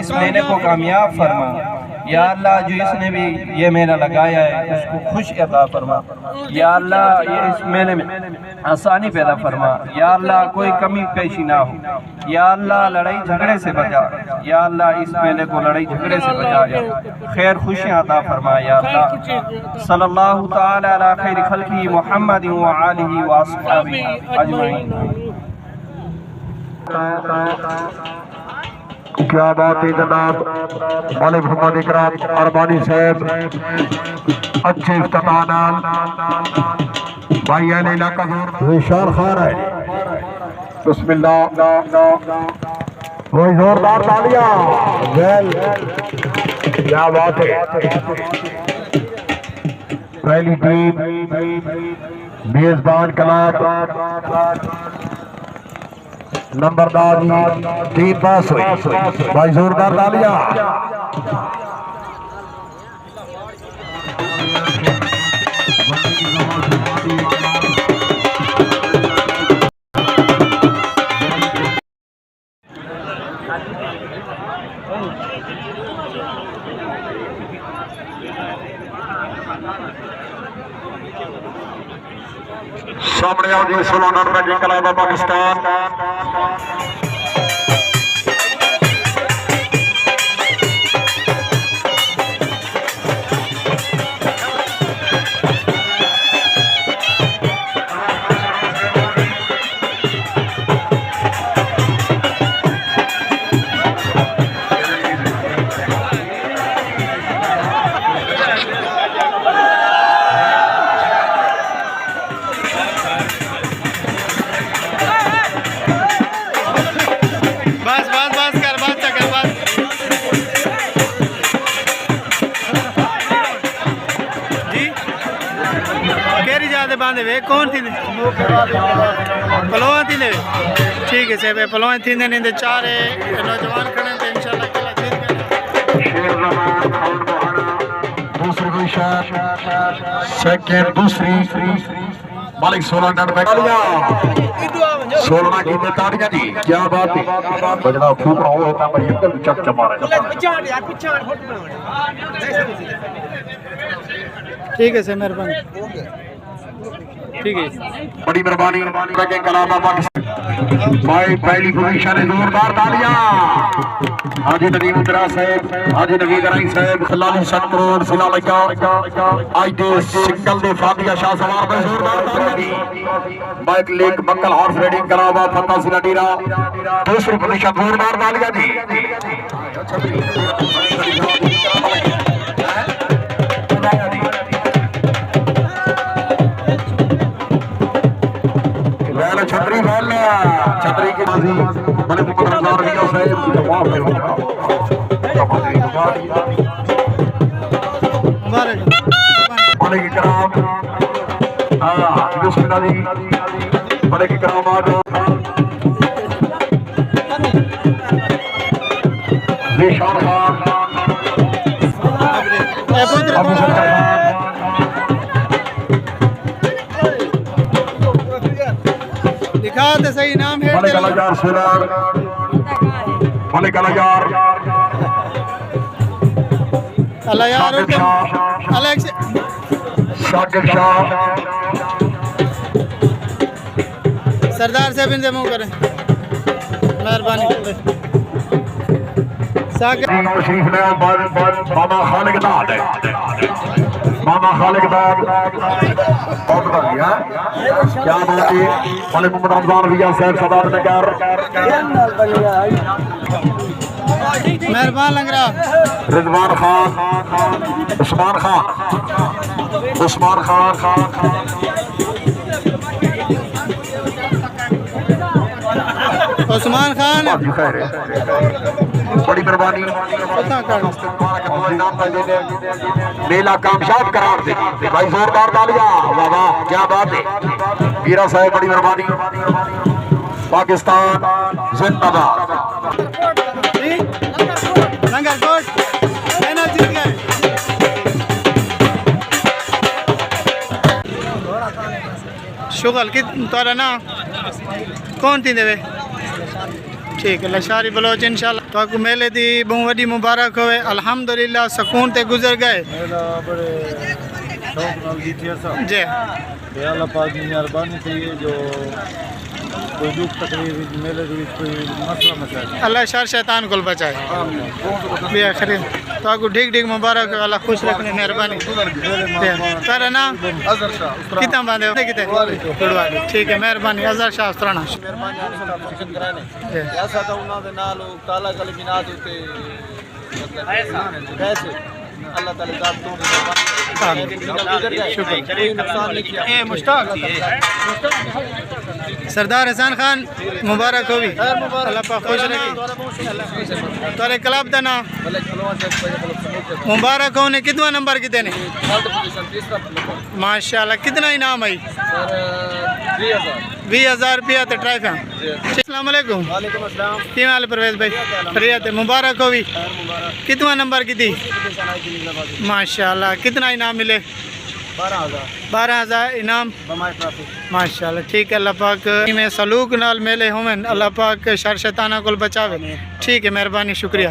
इस महीने को कामयाब फरमा। या अल्लाह जो इसने भी ये महीना लगाया है उसको खुश अता फरमा। या अल्लाह ये इस महीने में आसानी पैदा फरमा। या अल्लाह कोई कमी पेशी ना हो। या अल्लाह लड़ाई झगड़े से बचा। या अल्लाह इस महीने को लड़ाई झगड़े से बचा। या खैर खुशियाँ अता फरमा। या अल्लाह सल्लल्लाहु ताला अला खैर खल्क़ी मुहम्मद व आलिहि व अस्हाबिही अजमईन। क्या बात है जनाब, मालिक मोहम्मद इकराम अरबानी साहब अच्छे इफ्तिताह भाई इलाका विशाल खान है। बिस्मिल्लाह, वही जोरदार तालियां। क्या बात है। पहली टीम मेजबान क्लब नंबरदार टीम पास हुई। भाई जोरदार तालियां। सामने आओ जी, 16 नंबर की क्लब पाकिस्तान। बांधे वे कौन थी पलोआ थी ने। ठीक है से पलोआ थी ने इंदे चार नौजवान खड़े थे इंशाल्लाह खेला जीत गए। दूसरी विशाल सेकंड दूसरी मालिक 16 नंबर तालियां। 16 की तालियां जी। क्या बात है। बजना फूक रहा हो ता भाई एकदम चक चमा रहा है। ठीक है से मेहरबानी। ठीक है बड़ी मेहरबानी के कलाम पाकिस्तान भाई पहली पोजीशन है। जोरदार तालियां। हाजी नदीम उतरा साहब, हाजी नबी कराई साहब, खिलाड़ी सतरोड सिलालका आज दे सिंगल दे फातिया शाह सवार में जोरदार तालियां। बाइक लेक मक्कल हॉर्स रेडिंग कलावा फता सिला डीरा दूसरी पोजीशन। जोरदार तालियां जी। छतरी छतरी की बाजी बड़े मुकद्दर वीडियो साहब की जवाब में होगा। बड़े की कराम बिस्मिल्लाह जी। बड़े की कराम निशान खान दिखा दे सही नाम है। बड़े कलाकार सुनार बड़े कलाकार अल्लाह यार अलेक्स शाकिर शाह सरदार साहब इनसे मुंह करें मेहरबानी। साकिर शरीफ ने बाबा खालिक दा मामा खालिक बैग बहुत बढ़िया क्या बात है मलिक मोहम्मद रमजान भैया साहब सदार नगर मेहरबान लग रहा रिजवान खान उस्मान खान उस्मान खान बड़ी मेहरबानी मेला कामयाब करार दे भाई जोरदार तालियां वाह वाह क्या बात है वीरा साहब बड़ी मेहरबानी पाकिस्तान जिंदाबाद लंगर कोट फाइनल जीत गए शुगल कि तोरा ना कौन थी देवे ठीक है लशारी बलोच इंशाल्लाह तो आपको मेले दी बहुत वड्डी मुबारक होवे अल्हम्दुलिल्लाह सुकून ते गुजर गए जी अल्लाह पाक की मेहरबानी थी जो कोई दुख तकलीफ मेले दी कोई मसला मचाए अल्लाह शर शैतान को बचाए भी आखिर तो आपको ठीक ठीक मुबारक हो अल्लाह खुश रखने मेहरबानी तेरा नाम कितना बांधे हो कितने गुड़वाली ठीक है मेहरबानी अजहर शाह उस्तराना ऐसा तो उन्होंने नाल काला कल बिना देते पैसे अल्लाह ताला जात दो सरदार हसन खान मुबारक हो भी अल्लाह पाक खुश रखे तोरे क्लब का नाम मुबारक हो ने कितना नंबर कितने ने माशाल्लाह कितना इनाम आई 20,000 रुपया तो ट्राइफा अस्सलाम वालेकुम की हाल परवेज भाई रियात मुबारक हो भी कितना नंबर की थी माशाल्लाह कितना इनाम मिले 12,000 इनाम माशाल्लाह ठीक है अल्लाह पाक में सलूक नाल मेले होवन अल्लाह पाक शर शैताना को बचावे ठीक है मेहरबानी शुक्रिया